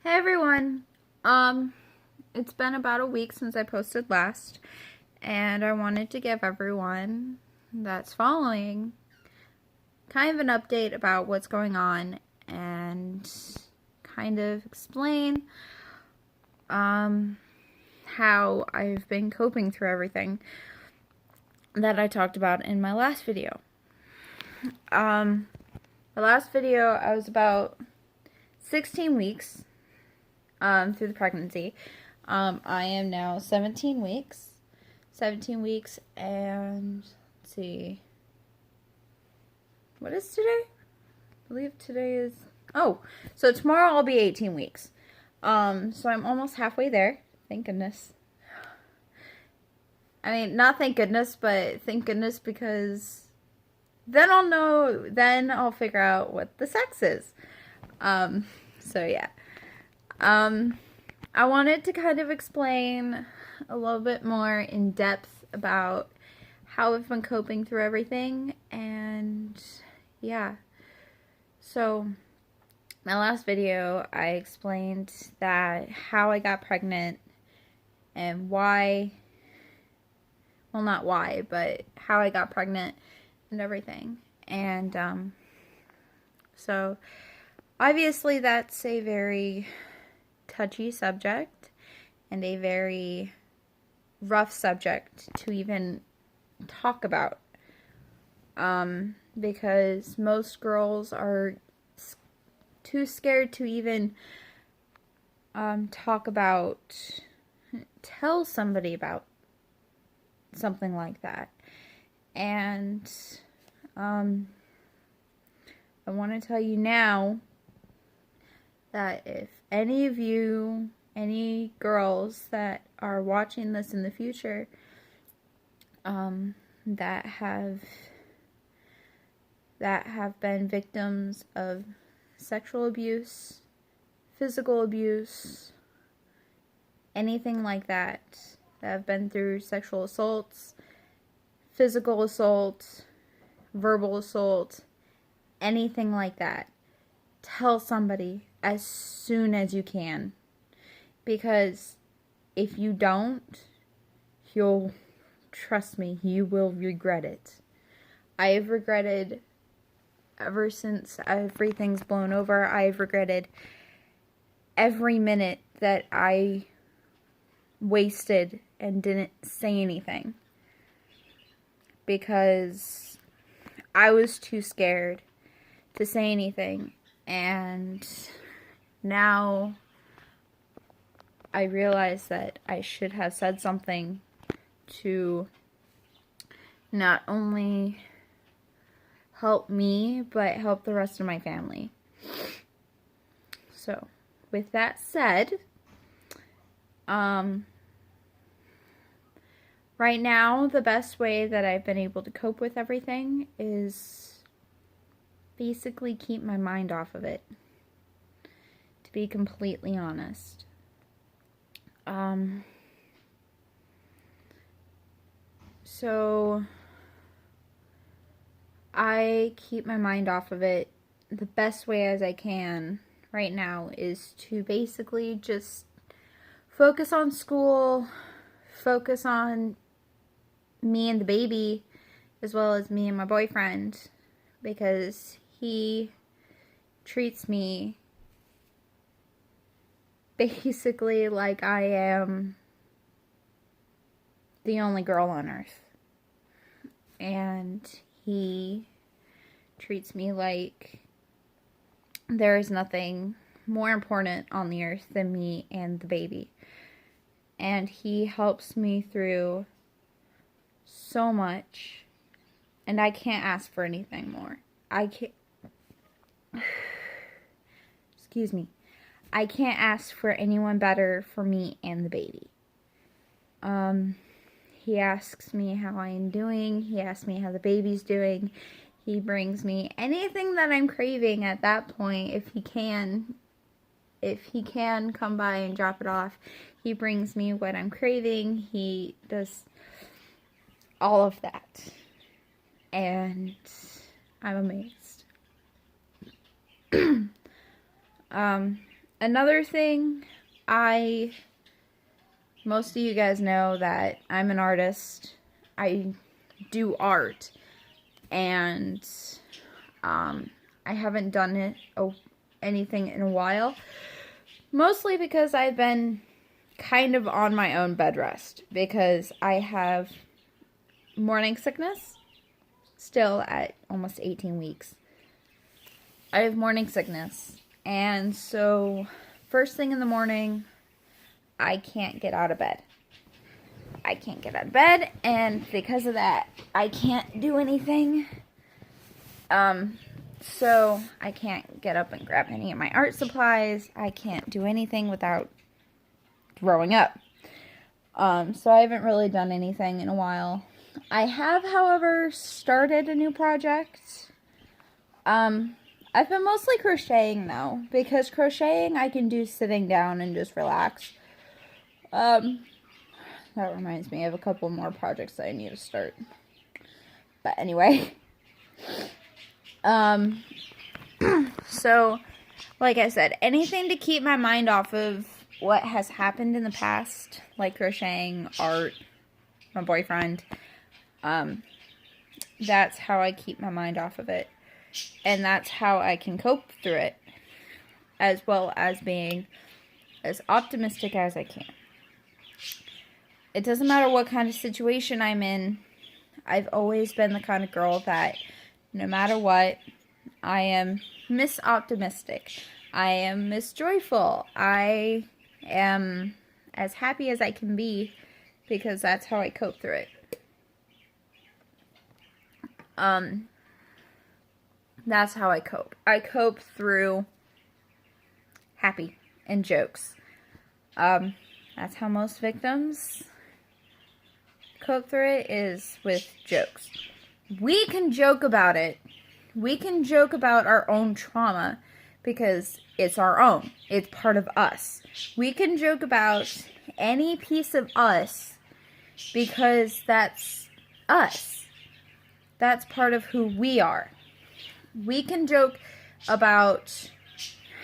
Hey everyone. Um, it's been about a week since I posted last, and I wanted to give everyone that's following kind of an update about what's going on and kind of explain how I've been coping through everything that I talked about in my last video. The last video I was about 16 weeks through the pregnancy. I am now 17 weeks. 17 weeks, and let's see. What is today? I believe today is. Oh, so tomorrow I'll be 18 weeks. So I'm almost halfway there. Thank goodness. I mean, not thank goodness, but thank goodness because then I'll know, then I'll figure out what the sex is. So yeah. I wanted to kind of explain a little bit more in depth about how I've been coping through everything, and yeah. So, my last video, I explained that how I got pregnant and why, well, not why, but how I got pregnant and everything. And, so, obviously that's a very touchy subject and a very rough subject to even talk about, because most girls are too scared to even tell somebody about something like that. And I want to tell you now that if any of you, any girls that are watching this in the future, that have been victims of sexual abuse, physical abuse, anything like that have been through sexual assaults, physical assault, verbal assault, anything like that, tell somebody as soon as you can. Because if you don't, trust me, you will regret it. I have regretted, ever since everything's blown over, I've regretted every minute that I wasted and didn't say anything. Because I was too scared to say anything. And now I realize that I should have said something to not only help me, but help the rest of my family. So, with that said, right now, the best way that I've been able to cope with everything is basically keep my mind off of it, to be completely honest. So I keep my mind off of it the best way as I can right now is to basically just focus on school, focus on me and the baby, as well as me and my boyfriend, because he treats me basically like I am the only girl on earth. And he treats me like there is nothing more important on the earth than me and the baby. And he helps me through so much, and I can't ask for anything more. Excuse me. I can't ask for anyone better for me and the baby. He asks me how I am doing. He asks me how the baby's doing. He brings me anything that I'm craving at that point, if he can come by and drop it off. He brings me what I'm craving. He does all of that. And I'm amazed. Another thing, most of you guys know that I'm an artist. I do art, and I haven't done anything in a while, mostly because I've been kind of on my own bed rest, because I have morning sickness still at almost 18 weeks. I have morning sickness, and so first thing in the morning, I can't get out of bed. I can't get out of bed, and because of that, I can't do anything. So I can't get up and grab any of my art supplies. I can't do anything without throwing up. So I haven't really done anything in a while. I have, however, started a new project. I've been mostly crocheting, though, because crocheting I can do sitting down and just relax. That reminds me of a couple more projects that I need to start. But anyway. So, like I said, anything to keep my mind off of what has happened in the past, like crocheting, art, my boyfriend. That's how I keep my mind off of it. And that's how I can cope through it, as well as being as optimistic as I can. It doesn't matter what kind of situation I'm in. I've always been the kind of girl that no matter what, I am Miss Optimistic. I am Miss Joyful. I am as happy as I can be, because that's how I cope through it. That's how I cope. I cope through happy and jokes. That's how most victims cope through it, is with jokes. We can joke about it. We can joke about our own trauma because it's our own. It's part of us. We can joke about any piece of us because that's us. That's part of who we are. We can joke about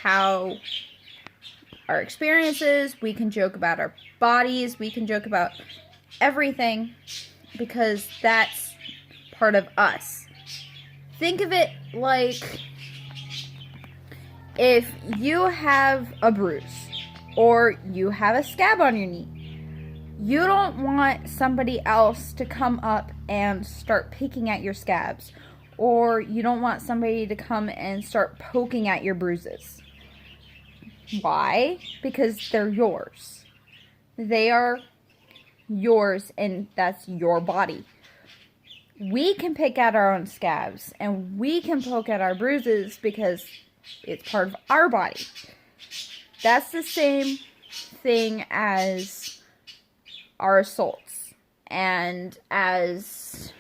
how our experiences, we can joke about our bodies, we can joke about everything because that's part of us. Think of it like if you have a bruise or you have a scab on your knee, you don't want somebody else to come up and start picking at your scabs, or you don't want somebody to come and start poking at your bruises. Why? Because they're yours. They are yours, and that's your body. We can pick at our own scabs, and we can poke at our bruises because it's part of our body. That's the same thing as our assaults, and that's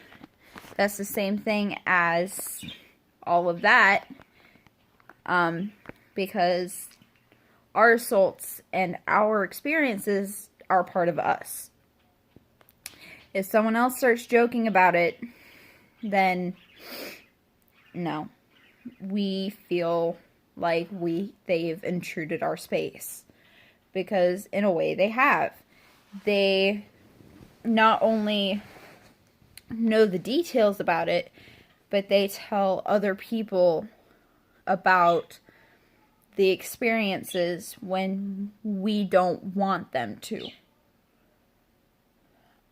the same thing as all of that, because our assaults and our experiences are part of us. If someone else starts joking about it, then no, we feel like they've intruded our space, because in a way they have. They not only know the details about it, but they tell other people about the experiences when we don't want them to.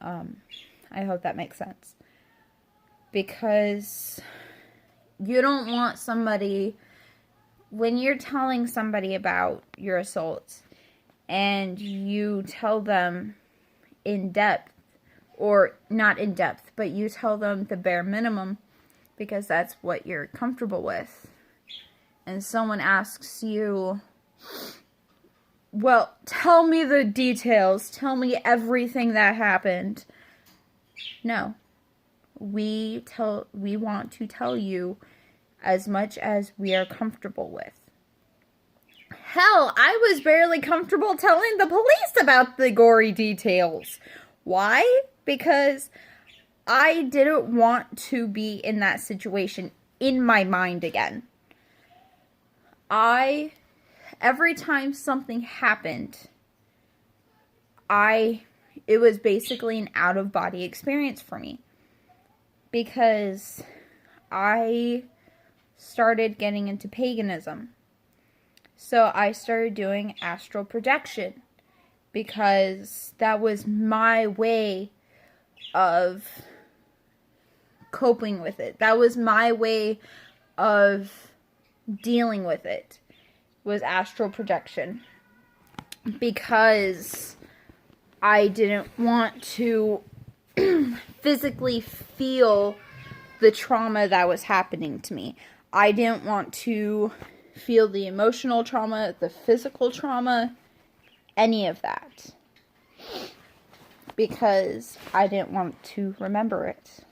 I hope that makes sense. Because you don't want somebody, when you're telling somebody about your assaults, and you tell them in depth, or not in depth, but you tell them the bare minimum, because that's what you're comfortable with, and someone asks you, well, tell me the details, tell me everything that happened. No. We want to tell you as much as we are comfortable with. Hell, I was barely comfortable telling the police about the gory details. Why? Because I didn't want to be in that situation in my mind again. I every time something happened, it was basically an out-of-body experience for me. Because I started getting into paganism. So I started doing astral projection. Because that was my way of coping with it. That was my way of dealing with it. Was astral projection. Because I didn't want to physically feel the trauma that was happening to me. I didn't want to feel the emotional trauma, the physical trauma, any of that. Because I didn't want to remember it.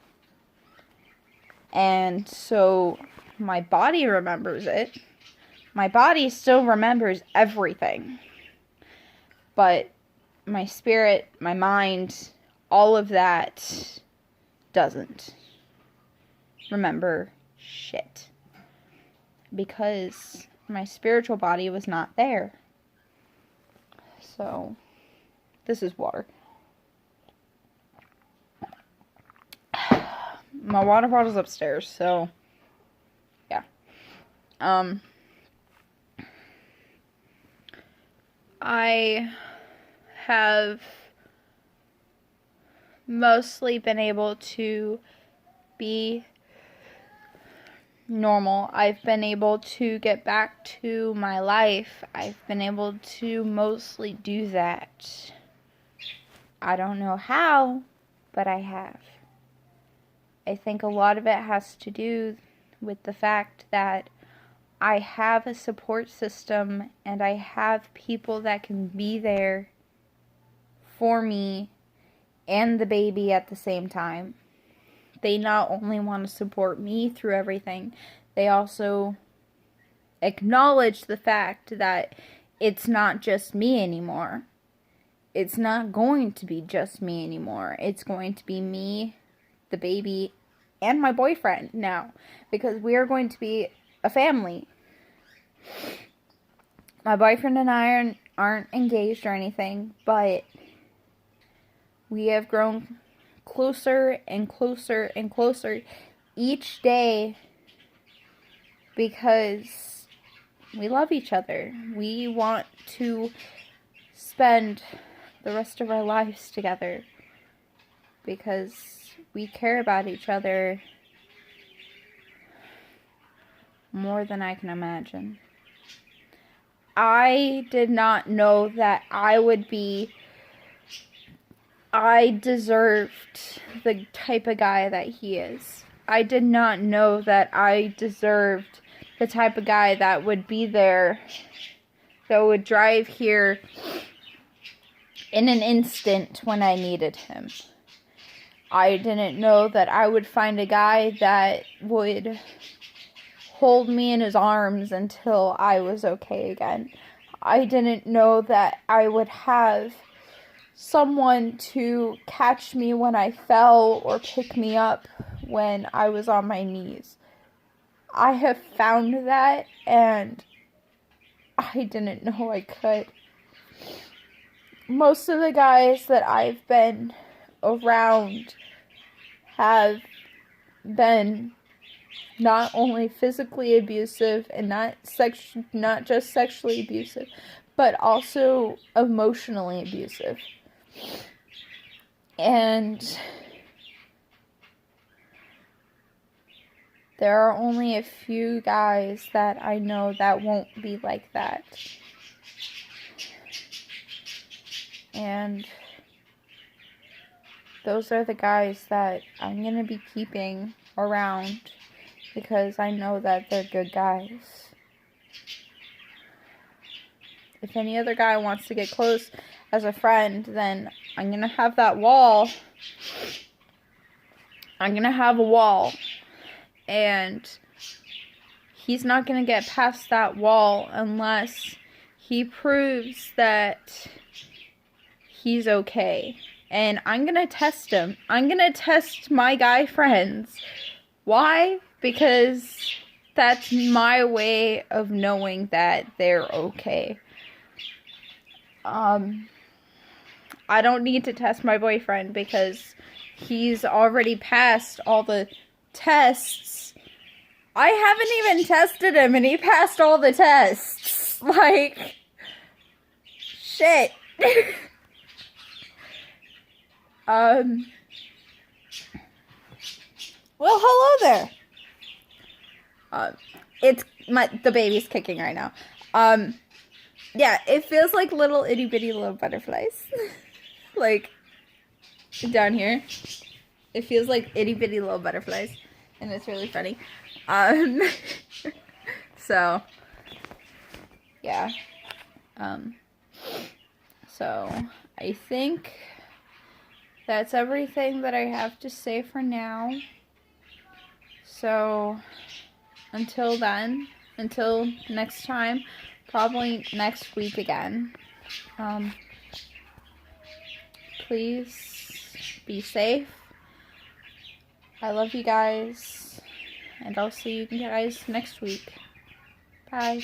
And so my body remembers it. My body still remembers everything. But my spirit, my mind, all of that doesn't remember shit. Because my spiritual body was not there. So, this is water. My water bottle's upstairs, so, yeah. I have mostly been able to be normal. I've been able to get back to my life. I've been able to mostly do that. I don't know how, but I have. I think a lot of it has to do with the fact that I have a support system and I have people that can be there for me and the baby at the same time. They not only want to support me through everything, they also acknowledge the fact that it's not just me anymore. It's not going to be just me anymore. It's going to be me, the baby, and my boyfriend now. Because we are going to be a family. My boyfriend and I aren't engaged or anything, but we have grown closer and closer and closer each day because we love each other. We want to spend the rest of our lives together because we care about each other more than I can imagine. I did not know that I deserved the type of guy that he is. I did not know that I deserved the type of guy that would be there, that would drive here in an instant when I needed him. I didn't know that I would find a guy that would hold me in his arms until I was okay again. I didn't know that I would have someone to catch me when I fell or pick me up when I was on my knees. I have found that, and I didn't know I could. Most of the guys that I've been around have been not only physically abusive and not just sexually abusive, but also emotionally abusive. And there are only a few guys that I know that won't be like that. And those are the guys that I'm going to be keeping around because I know that they're good guys. If any other guy wants to get close as a friend, then I'm going to have that wall. I'm going to have a wall. And he's not going to get past that wall unless he proves that he's okay. And I'm going to test him. I'm going to test my guy friends. Why? Because that's my way of knowing that they're okay. I don't need to test my boyfriend because he's already passed all the tests. I haven't even tested him and he passed all the tests. Like, shit. Well, hello there. The baby's kicking right now. Yeah, it feels like little itty bitty little butterflies. Like, down here. It feels like itty bitty little butterflies. And it's really funny. So, yeah. So, I think that's everything that I have to say for now. So, until then, until next time, probably next week again, please be safe. I love you guys, and I'll see you guys next week. Bye.